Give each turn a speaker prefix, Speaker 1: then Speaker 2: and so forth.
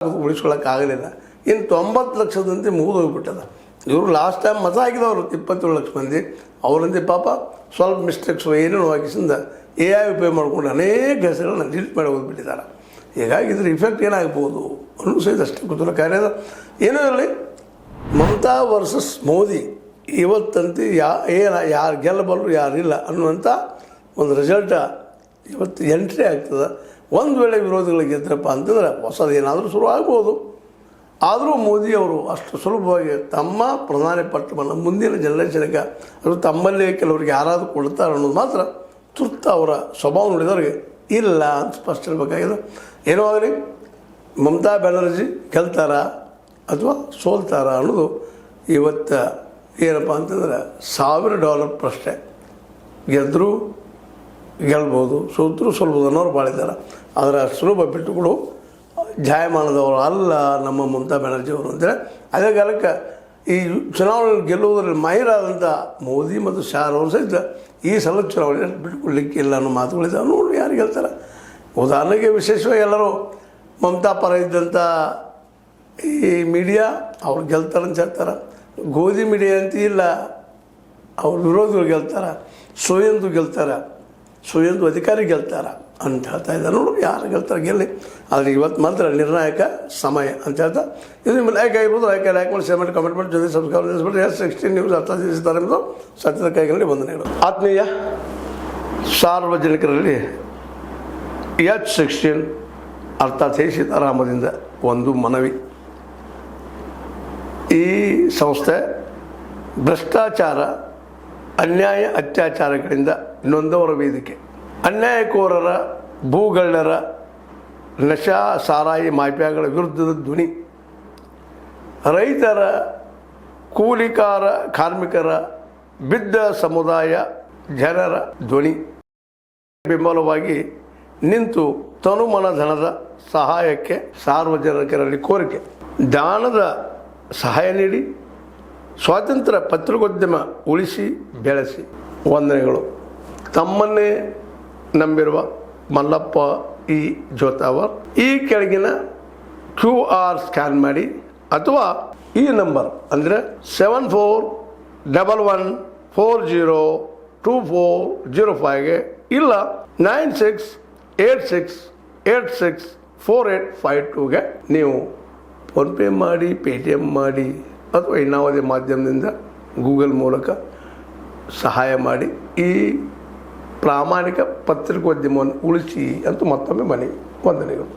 Speaker 1: ಉಳಿಸ್ಕೊಳ್ಳೋಕ್ಕಾಗಲಿಲ್ಲ. ಇನ್ನು 90 ಲಕ್ಷದಂತೆ ಮುಗಿದೋಗ್ಬಿಟ್ಟದ. ಇವರು last time ಮತ ಹಾಕಿದವರು 27 ಲಕ್ಷ ಮಂದಿ. ಅವರಂತೆ ಪಾಪ ಸ್ವಲ್ಪ ಮಿಸ್ಟೇಕ್ಸು ಏನೇನು ಹಾಕಿಸಿಂದ AI ಉಪಯೋಗ ಮಾಡ್ಕೊಂಡು ಅನೇಕ ಹೆಸರುಗಳನ್ನ ಡಿಲೀಟ್ ಮಾಡಿ ಹೋಗ್ಬಿಟ್ಟಿದ್ದಾರೆ. ಹೀಗಾಗಿ ಇದ್ರ ಇಫೆಕ್ಟ್ ಏನಾಗ್ಬೋದು ಅನ್ನೋ ಸಹಿತ ಅಷ್ಟೇ ಕುತೂಹಲ ಕಾರ್ಯದ. ಏನೋ ಇರಲಿ, ಮಮತಾ ವರ್ಸಸ್ ಮೋದಿ ಇವತ್ತಂತೆ ಯಾರು ಗೆಲ್ಲಬಲ್ಲರು ಯಾರಿಲ್ಲ ಅನ್ನುವಂಥ ಒಂದು ರಿಸಲ್ಟ ಇವತ್ತು ಎಂಟ್ರಿ ಆಗ್ತದೆ. ಒಂದು ವೇಳೆ ವಿರೋಧಿಗಳು ಗೆದ್ರಪ್ಪ ಅಂತಂದ್ರೆ ಹೊಸದು ಏನಾದರೂ ಶುರು ಆಗ್ಬೋದು. ಆದರೂ ಮೋದಿಯವರು ಅಷ್ಟು ಸುಲಭವಾಗಿ ತಮ್ಮ ಪ್ರಧಾನಿ ಪಟ್ಟವನ್ನು ಮುಂದಿನ ಜನರೇಷನ್ಗೆ ಅದು ತಮ್ಮಲ್ಲೇ ಕೆಲವರಿಗೆ ಯಾರಾದರೂ ಕೊಡ್ತಾರೆ ಅನ್ನೋದು ಮಾತ್ರ ತುರ್ತು ಅವರ ಸ್ವಭಾವ ನೋಡಿದವ್ರಿಗೆ ಇಲ್ಲ ಅಂತ ಸ್ಪಷ್ಟ ಇರಬೇಕಾಗಿದೆ. ಏನೋ ಆಗಲಿ, ಮಮತಾ ಬ್ಯಾನರ್ಜಿ ಗೆಲ್ತಾರ ಅಥವಾ ಸೋಲ್ತಾರ ಅನ್ನೋದು ಇವತ್ತು ಏನಪ್ಪ ಅಂತಂದ್ರೆ $1000 ಪ್ರಶ್ನೆ. ಗೆದ್ದರೂ ಗೆಲ್ಬೋದು, ಸೋತರೂ ಸೋಲ್ಬೋದು ಅನ್ನೋರು ಭಾಳಿದ್ದಾರೆ. ಆದರೆ ಸುಲಭ ಬಿಟ್ಟುಕೊಡು ಜಾಯಮಾನದವರು ಅಲ್ಲ ನಮ್ಮ ಮಮತಾ ಬ್ಯಾನರ್ಜಿಯವರು ಅಂತೇಳಿ. ಅದೇ ಕಾಲಕ್ಕೆ ಈ ಚುನಾವಣೆಯಲ್ಲಿ ಗೆಲ್ಲುವುದರಲ್ಲಿ ಮಾಹಿರಾದಂಥ ಮೋದಿ ಮತ್ತು ಶಾ ಅವರು ಸಹಿತ ಈ ಸಲ ಚುನಾವಣೆ ಬಿಟ್ಟುಕೊಡ್ಲಿಕ್ಕೆ ಇಲ್ಲ ಅನ್ನೋ ಮಾತುಗಳಿದ್ದಾವೆ. ನೋಡಿ ಯಾರು ಗೆಲ್ತಾರೆ. ಉದಾಹರಣೆಗೆ ವಿಶೇಷವಾಗಿ ಎಲ್ಲರೂ ಮಮತಾ ಪರ ಇದ್ದಂಥ ಈ ಮೀಡಿಯಾ ಅವ್ರು ಗೆಲ್ತಾರೆ ಅಂತ ಹೇಳ್ತಾರೆ. ಗೋಧಿ ಮೀಡಿಯಾ ಅಂತ ಇಲ್ಲ, ಅವ್ರ ವಿರೋಧಿಗಳು ಗೆಲ್ತಾರೆ, ಸ್ವಯಂದು ಗೆಲ್ತಾರೆ, ಸ್ವಯಂದು ಅಧಿಕಾರಿ ಗೆಲ್ತಾರೆ ಅಂತ ಹೇಳ್ತಾ ಇದ್ದಾರೆ. ನೋಡಿ ಯಾರು ಗೆಲ್ತಾರೆ ಗೆಲ್ಲಿ, ಆದರೆ ಇವತ್ತು ಮಾತ್ರ ನಿರ್ಣಾಯಕ ಸಮಯ ಅಂತ ಹೇಳ್ತಾ ಇದು ನಿಮ್ಮ ಲೈಕ್ ಆಗಿರ್ಬೋದು. ಲೈಕ್ ಮಾಡಿ, ಶೇರ್ ಮಾಡಿ, ಕಮೆಂಟ್ ಮಾಡಿ, ಜೊತೆ ಸಬ್ಸ್ಕ್ರೈಬ್ ಮಾಡಿಸ್ಬಿಟ್ಟು S16 ನ್ಯೂಸ್ ಅರ್ಥ ತಿಳಿಸಿದ್ದಾರೆ ಎಂಬುದು ಸತ್ಯದ ಕೈಗಳಲ್ಲಿ ವಂದನೆಗಳು. ಆತ್ಮೀಯ ಸಾರ್ವಜನಿಕರಲ್ಲಿ H16 ಅರ್ಥಾತ್ ಸೀತಾರಾಮದಿಂದ ಒಂದು ಮನವಿ. ಈ ಸಂಸ್ಥೆ ಭ್ರಷ್ಟಾಚಾರ, ಅನ್ಯಾಯ, ಅತ್ಯಾಚಾರಗಳಿಂದ ನೊಂದವರ ವೇದಿಕೆ. ಅನ್ಯಾಯಕೋರರ, ಭೂಗಳ್ಳರ, ನಶಾ ಸಾರಾಯಿ ಮಾಫಿಯಾಗಳ ವಿರುದ್ಧದ ಧ್ವನಿ. ರೈತರ, ಕೂಲಿಕಾರ, ಕಾರ್ಮಿಕರ, ಬಿದ್ದ ಸಮುದಾಯ ಜನರ ಧ್ವನಿ. ಬೆಂಬಲವಾಗಿ ನಿಂತು ತನುಮನ ಧನದ ಸಹಾಯಕ್ಕೆ ಸಾರ್ವಜನಿಕರಲ್ಲಿ ಕೋರಿಕೆ. ದಾನದ ಸಹಾಯ ನೀಡಿ ಸ್ವಾತಂತ್ರ್ಯ ಪತ್ರಿಕೋದ್ಯಮ ಉಳಿಸಿ ಬೆಳೆಸಿ. ವಂದನೆಗಳು. ತಮ್ಮನ್ನೇ ನಂಬಿರುವ ಮಲ್ಲಪ್ಪ ಇ ಜೋತಾವರ್. ಈ ಕೆಳಗಿನ QR ಸ್ಕ್ಯಾನ್ ಮಾಡಿ ಅಥವಾ ಈ ನಂಬರ್ ಅಂದರೆ 7411402405ಗೆ ಇಲ್ಲ 9686864852ಗೆ ನೀವು ಫೋನ್ಪೇ ಮಾಡಿ, ಪೇಟಿಎಮ್ ಮಾಡಿ ಅಥವಾ ಇನ್ನಾವುದೇ ಮಾಧ್ಯಮದಿಂದ ಗೂಗಲ್ ಮೂಲಕ ಸಹಾಯ ಮಾಡಿ ಈ ಪ್ರಾಮಾಣಿಕ ಪತ್ರಿಕೋದ್ಯಮವನ್ನು ಉಳಿಸಿ ಅಂತ ಮತ್ತೊಮ್ಮೆ ಮನವಿ. ವಂದನೆಗಳು.